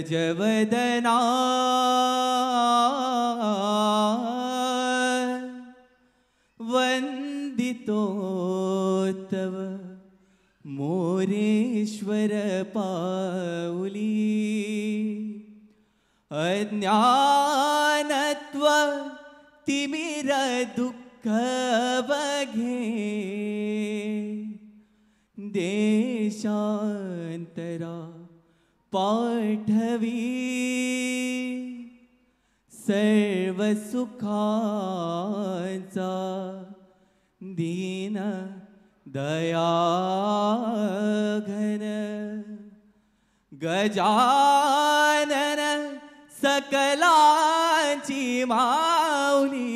गजवदना वंदितो तव मोरेश्वर पाउली अज्ञानत्व तिमिर दुःख बघे देशांतरा पाठवी सर्व सुखांचा दीन दयाघन गजानन सकलांची माऊली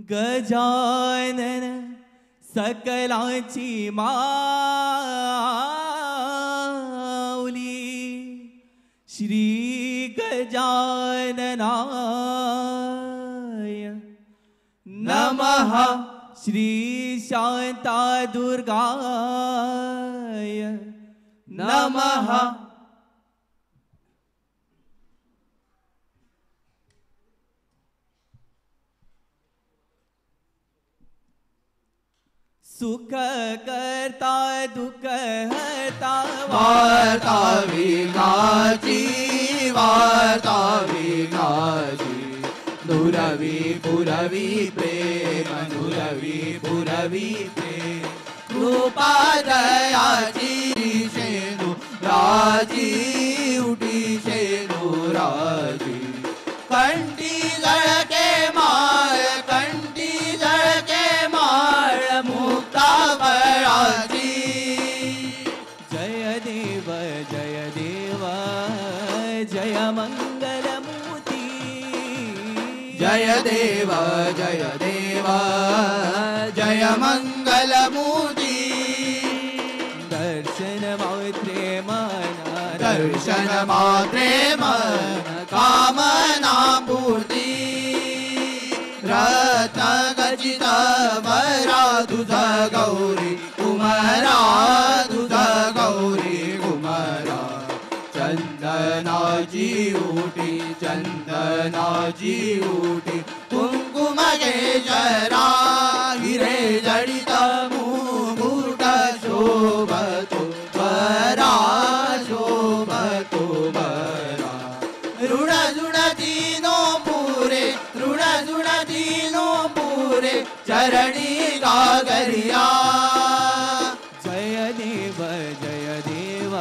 गजानन सकलांची माऊली श्री गजाननाय नमः श्री शांता दुर्गाय नमः सुख करता दुख हरता वार्ता विनाची वार्ता विनाची नुरवी पुरवी प्रेम नुरवी पुरवी प्रेम कृपा दयाची शेनु राजी उठी शेनु राजी कंठी जळके माळ कंठी जळके माळ मुक्ता बळाची जय देव जय देव जय मंगलमूर्ती जय देव जय देव जय मंगलमूर्ती दर्शन मात्रे मन दर्शन मात्रे मन कामना पूर्ती रत्न गजित वरा तुझा गौरी कुमारा तुझा गौरी कुमारा चंदनाची उटी चंदनाची उटी कुंकुम केशरा हिरे जडित मुकुट शोभतो बरा शोभतो बरा ऋण ऋण दीनो पुरे ऋण ऋण दीनो पुरे चरणी गागरिया जय देव जय देव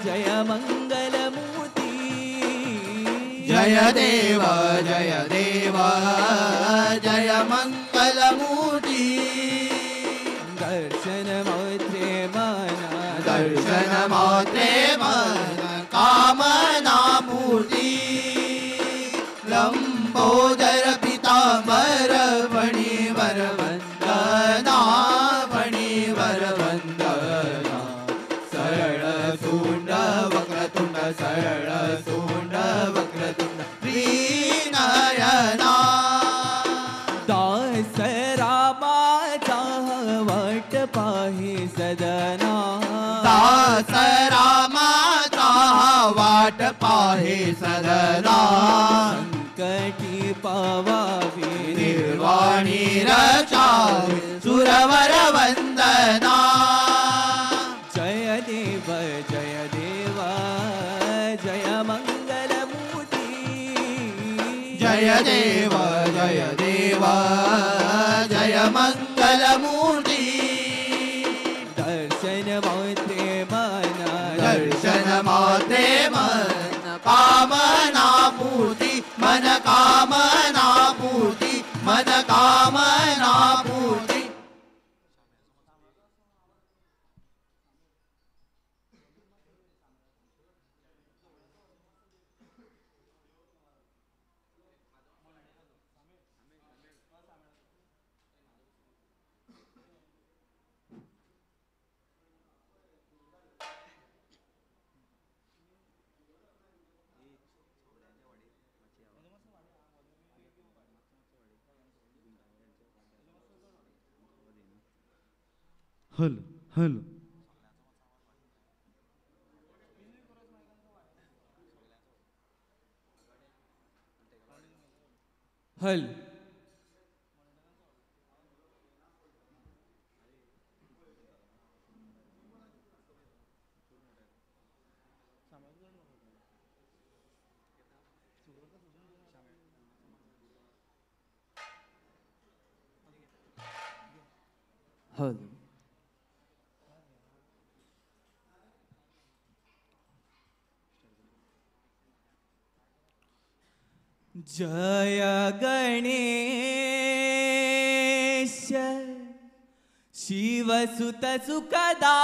जय मंगलमूर्ती जय देव जय देव जय मंगलमूर्ती दर्शन मात्रे मन दर्शन मात्रे मन कामना मूर्ती लंबोदर पीतांबर फणीवर वंदना फणीवर वंदना सरळ सुंड वक्रतुंड सरळ सुंड वक्रतुंड श्रीनयना दास रामाचा वाट पाहे सदना दास रामाचा वाट पाहे सदना संकटी पावावी निर्वाणी रचावी सुरवर वंदना जय देव जय देव जय मंगलमूर्ती जय देव जय देव जय मंगलमूर्ती दर्शन मात्रे मन दर्शन मात्रे मन कामना पूर्ती मन कामना पूर्ती मन कामना पूर्ती हॅलो हॅलो हल हल जय गणेश शिवसुत सुखदाता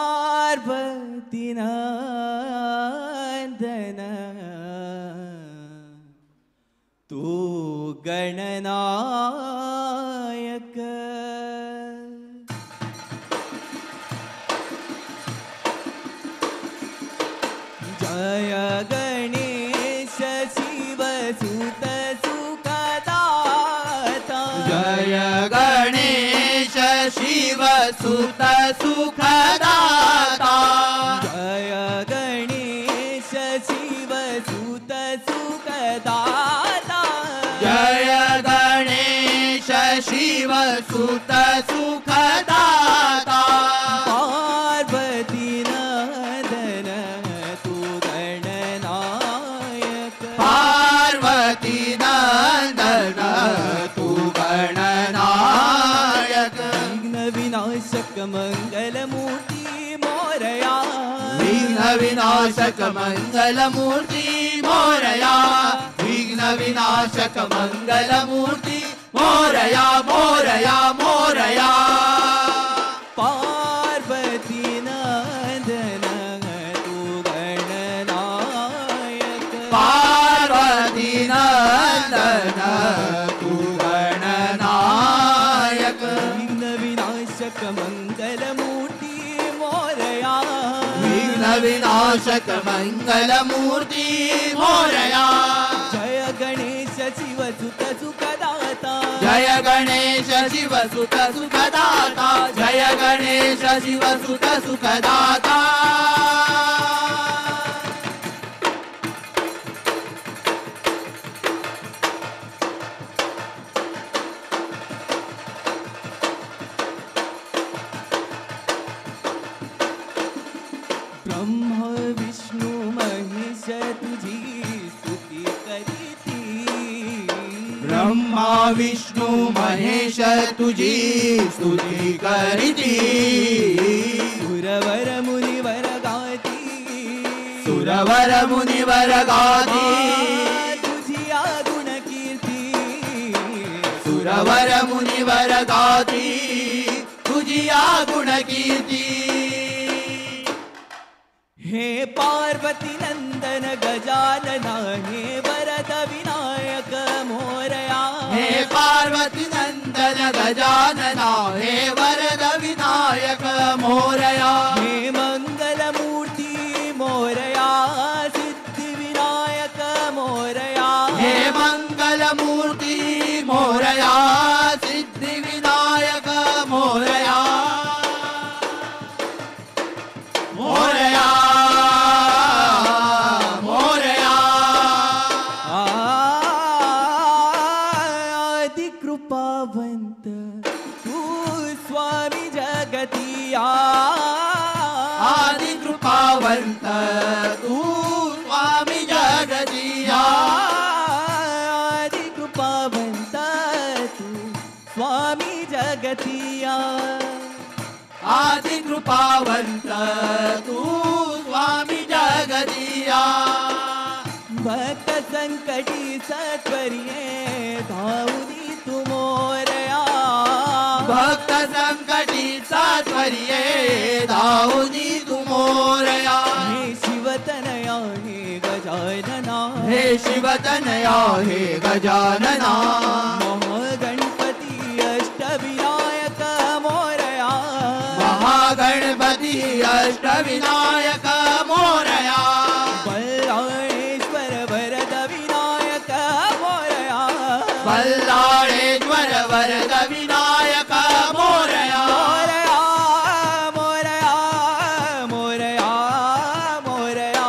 पार्वती नंदन तू गणनायक जय गणेश शिवसुत सुखदाता जय गणेश शिवसुत सुखदाता जय गणेश शिवसुत सुखदाता जय गणेश शिवसुत सुखदाता पार्वती नंदन तू गणनायक पार्वती नंदन तू गणनायक विघ्न विनाशक मंगलमूर्ती मोरया विघ्न विनाशक मंगलमूर्ति मोरया विघ्न विनाशक मंगलमूर्ति मोरया मोरया मोरया पार्वती नंदन तू गणनायक पार्वती नंदन तू गणनायक विघ्न विनाशक मंगलमूर्ती मोरया विघ्न विनाशक मंगलमूर्ति मोरया जय गणेश शिवसुत सुखदाता जय गणेश शिवसुत सुखदाता जय गणेश शिवसुत सुखदाता ब्रह्मा विष्णु महेश तुझी स्तुती करीती ब्रह्मा विष्णु महेश तुझी स्तुती करीती सुरवर मुनिवर गाती सुरवर मुनिवर गाती तुझी गुण कीर्ती सुरवर मुनिवर गाती तुझी गुण कीर्ती हे पार्वती नंदन गजानना हे वरद विनायक मोरया हे पार्वती नंदन गजानना हे वरद विनायक मोरया हे मंगल मूर्ती मोरया सिद्धि विनायक मोरया हे मंगल मूर्ति मोरया सिद्धि विनायक मोरया मोरया मोरया आदि कृपावंत तू स्वामी जगतिया आदि कृपावंत तू स्वामी जगदिया आदि कृपावंत तू स्वामी जगतिया आदि कृपावंत तू स्वामी जगदिया भक्त संकटी सत्वरिये धावनी तू मोरया भक्त संकटी सात्वरिये धावनी तू मोरया हे शिवतनया हे गजानना हे शिवतनया हे गजानना महागणपती अष्टविनायक मोरया महागणपती अष्टविनायक मोरया बल्लाळेश्वर वरद विनायक मोरया बल्लाळेश्वर ईश्वर वरद विनायक मोरया मोरया मोरया मोरया मोरया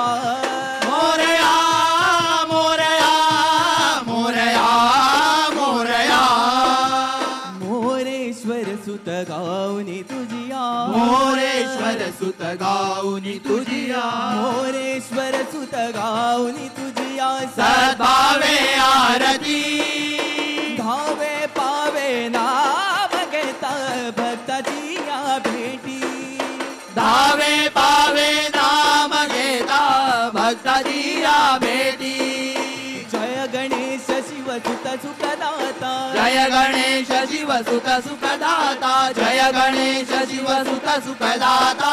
मोरया मोरया मोरया मोरया मोरेश्वर सुत गाऊनी तुझिया मोरेश्वर सुत गाऊनी तुझिया मोरेश्वर सुत गाऊनी तुझिया सद्भावे आरती धावे पावे नाम घेता भक्ताची या भेटी धावे पावे नाम घेता भक्ताची या भेटी जय गणेश शिव सुत सुखदाता जय गणेश शिव सुत सुखदाता जय गणेश शिव सुत सुखदाता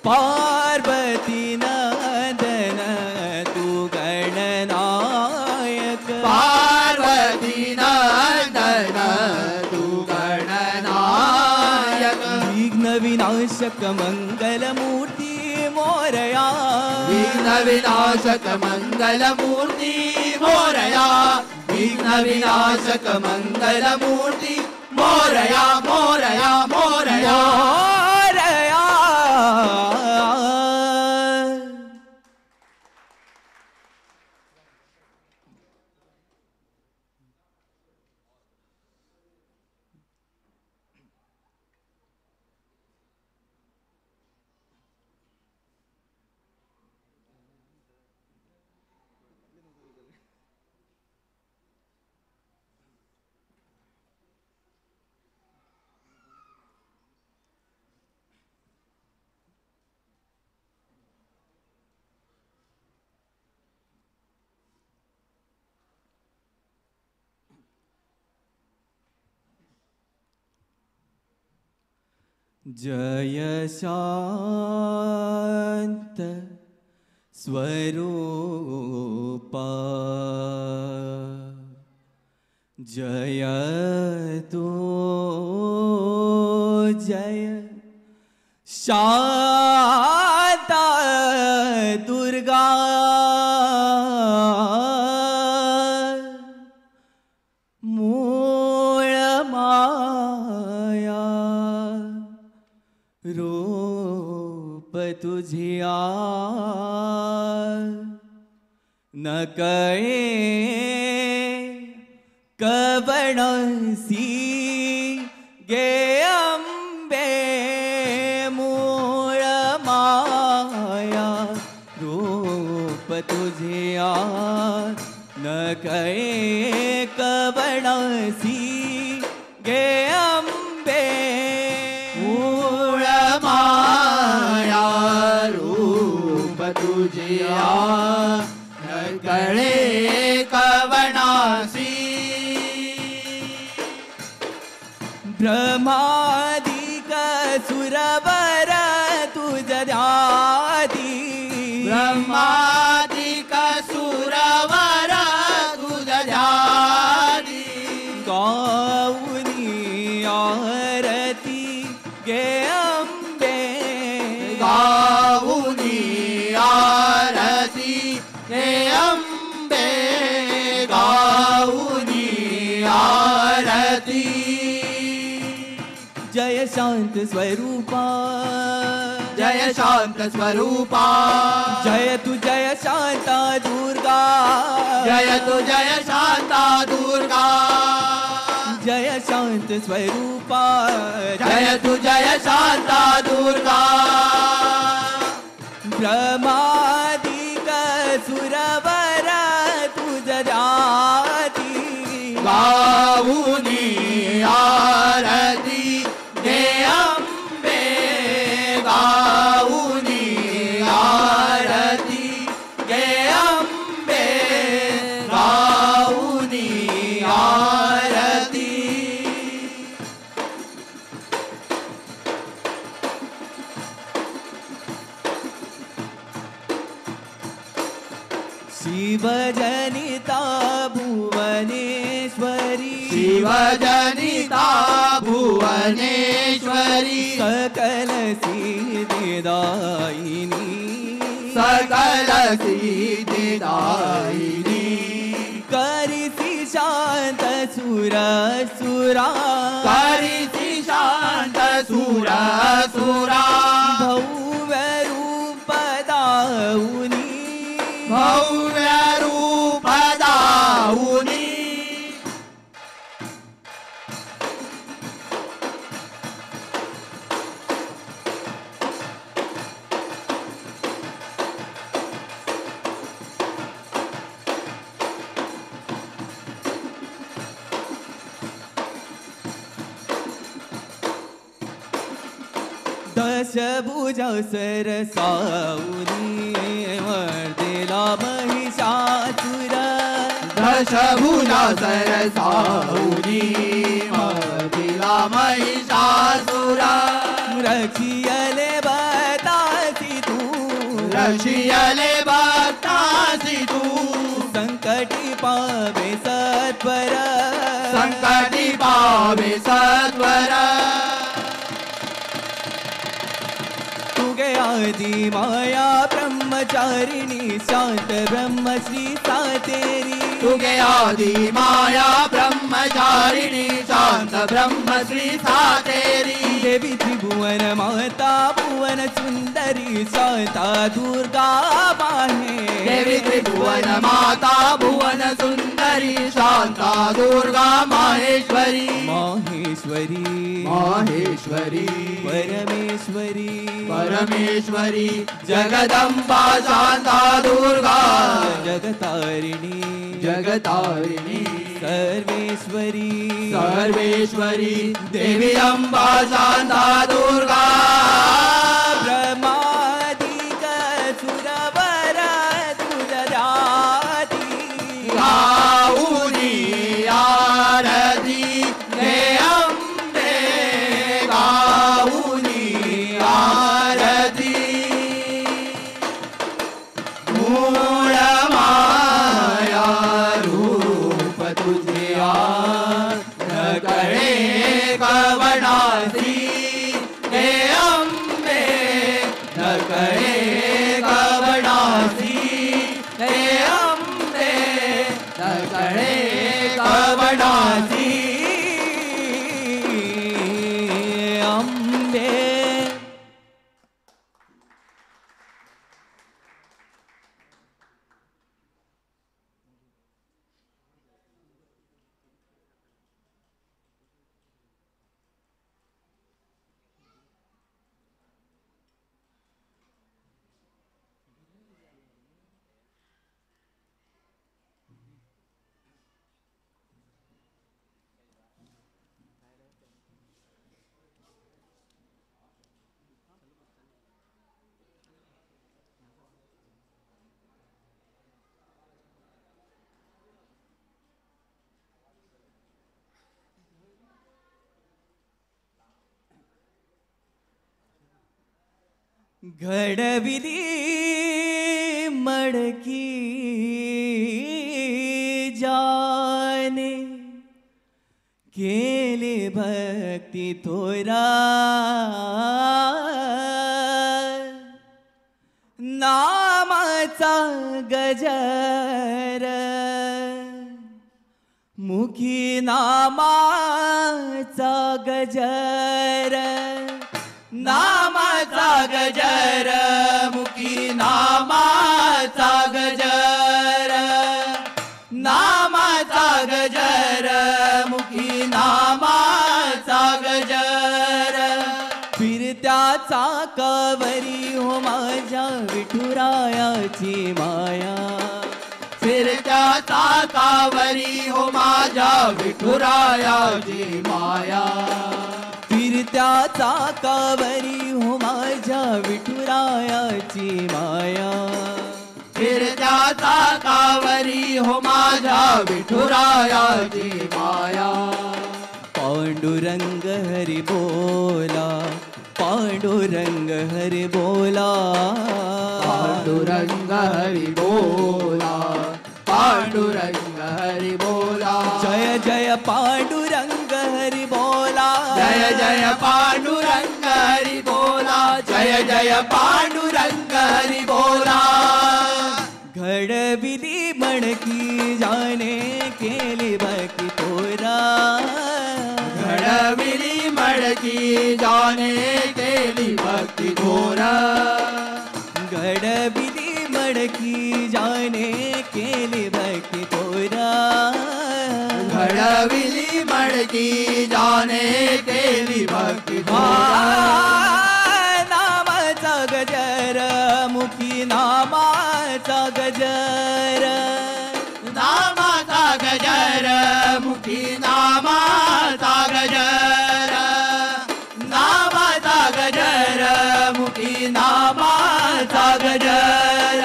पार्वती नंदन तू गणनायक पार्वती नंदन तू गणनायक विघ्न विनाशक मंगल मूर्ती मोरया विघ्न विनाशक मंगल मूर्ती मोरया विघ्न विनाशक मंगल मूर्ती मोरया मोरया मोरया मोरया जय शांत स्वरूपा जय तो जय शांता दुर्गा मूळ माया रूप तुझिया न कळे कवणसी गे अंबे मूळ माया रूप तुझिया न कळे कवणसी गे अंबे मूळ माया रूप तुझिया न कळे कवनासी ब्रह्मादिक सुरवर तुझ ध्यादी ब्रह्मादिक सुरवर तुझ ध्यादी गाऊनी आरती गे अंबे गाऊनी आरती हे अंबे गाऊनी आरती जय शांत स्वरूपा जय शांत स्वरूपा जय तू जय शांता दुर्गा जय तु जय शांता दुर्गा जय शांत स्वरूपा जय तु जय शांता दुर्गा ब्रह्मादिक सुरवर तुझ ध्याती गाऊनी आरती हे अंबे गाऊनी आरती हे अंबे गाऊनी आरती शिवजनिता भुवनेश्वरी शिवजनिता भुवनेश्वरी सकल सिद्धिदायिनी सकल सिद्धिदायिनी करिसी सूर सुरा करीसी शांत सूर सुरा भव्य रूप दाऊनी भव्य रूप दाऊनी दशभुजा सरसाऊनी वर्देला महिषासुर दशभुजा सरसाऊनी मर्दिला महिषासुर रक्षियले बतासी तू रक्षियले बतासी तू संकटी पावे सत्वर संकटी पावे सत्वर तुगे आदि माया ब्रह्मचारिणी शांत ब्रह्म श्री सातेरी तुगे आदि माया ब्रह्मचारिणी शांत ब्रह्म श्री सातेरी देवी त्रिभुवन माता भुवन सुंदरी शांता दुर्गा माहे देवी त्रिभुवन माता भुवन सुंदरी शांता दुर्गा माहेश्वरी माहेश्वरी माहेश्वरी परमेश्वरी परमेश्वरी जगदंबा शांता दुर्गा जगतारिणी जगतारिणी सर्वेश्वरी सर्वेश्वरी देवी अंबा शांता दुर्गा ब्रह्मादिक सुरवर तुझराती गाऊनी आरती हे अंबे गाऊनी आरती मूळ माया रूप तुझे न कळे कवनासी हे अंबे न कळे कवनासी हे अंबे न कळे कवनासी अंबे घडविली मडकी जाने केले भक्ती थोरा नामाचा गजर मुखी नामाचा गजर नामाचा गजर मुखी नामाचा गजर नामाचा गजर मुखी नामाचा गजर फिरत्या चाकावरी हो माझ्या विठुरायाची माया फिरत्या चाकावरी हो माझ्या विठुरायाची माया फिरत्या चाकावरी हो माझ्या विठुरायाची माया फिरत्या चाकावरी हो माझ्या विठुरायाची माया पांडुरंग हरी बोला पांडुरंग हरी बोला पांडुरंग हरी बोला पांडुरंग हरी बोला जय जय पांडुरंग हरी बोला जय जय पांडुरंग हरी बोला जय जय पांडुरंग हरी बोला घडविली मणकी जाने केली भक्ती थोरा घडविली मडकी जाने केली भक्ती थोर घडविली मणकी जाने केली भक्ती थोरा घडविली मडकी जाने केली भक्ती थोर नामाचा गजर मुखी नामाचा गजर नामाचा गजर मुखी नामाचा गजर नामाचा गजर मुखी नामाचा गजर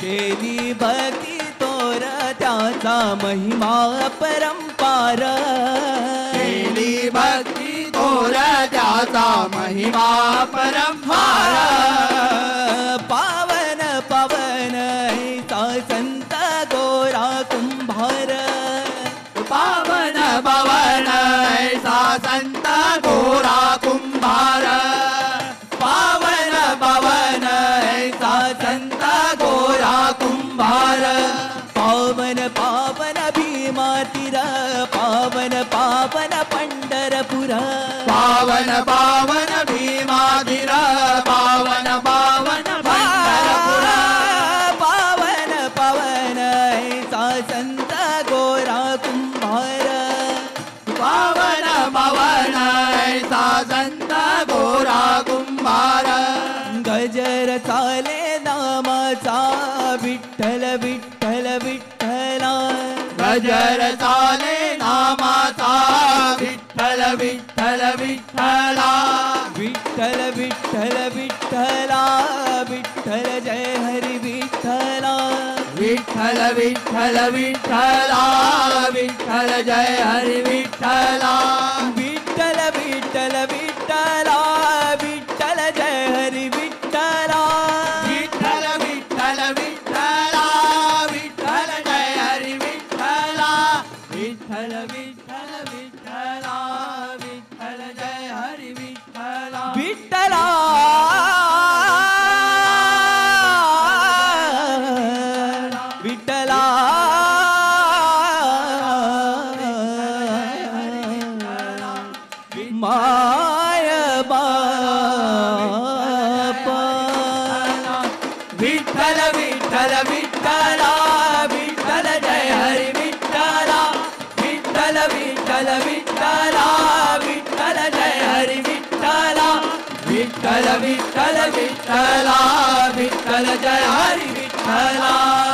केली भक्ती तोर त्याचा महिमा परंपार केली भक्ती थोर त्याचा महिमा परंपार पावन पावन ऐसा संत गोरा कुंभार पावन पवन ऐसा संत गोरा कुंभार पावन पावन ऐसा संत गोरा कुंभार पावन पावन भीमा तीर पावन पावन पंढरपुर पावन पावन भीमाधीर पावन पावन पंढरपुर पावन पावन ऐसा संत गोरा कुंभार पावन पवन ऐसा संत गोरा कुंभार गजर चाले नामाचा विठ्ठल विठ्ठल विठ्ठला गजर चाले नामाचा विठ्ठल विठ्ठल विठ्ठला विठ्ठल विठ्ठल विठ्ठला विठ्ठल जय हरी विठ्ठला विठ्ठल विठ्ठल विठ्ठला विठ्ठल जय हरी विठ्ठला विठ्ठल विठ्ठल विठ्ठला विठ्ठल जय हरी विठ्ठला विठ्ठल विठ्ठल विठ्ठला विठ्ठल जय हरी विठ्ठला विठ्ठल विठ्ठल विठ्ठला विठ्ठल जय हरी विठ्ठला विठ्ठला विठ्ठला माय बाप विठ्ठल विठ्ठल विठ्ठला विठ्ठल जय हरी विठ्ठला विठ्ठल विठ्ठल विठ्ठला विठ्ठल जय हरी विठ्ठला विठ्ठल विठ्ठल विठ्ठला विठ्ठल जय हरी विठ्ठला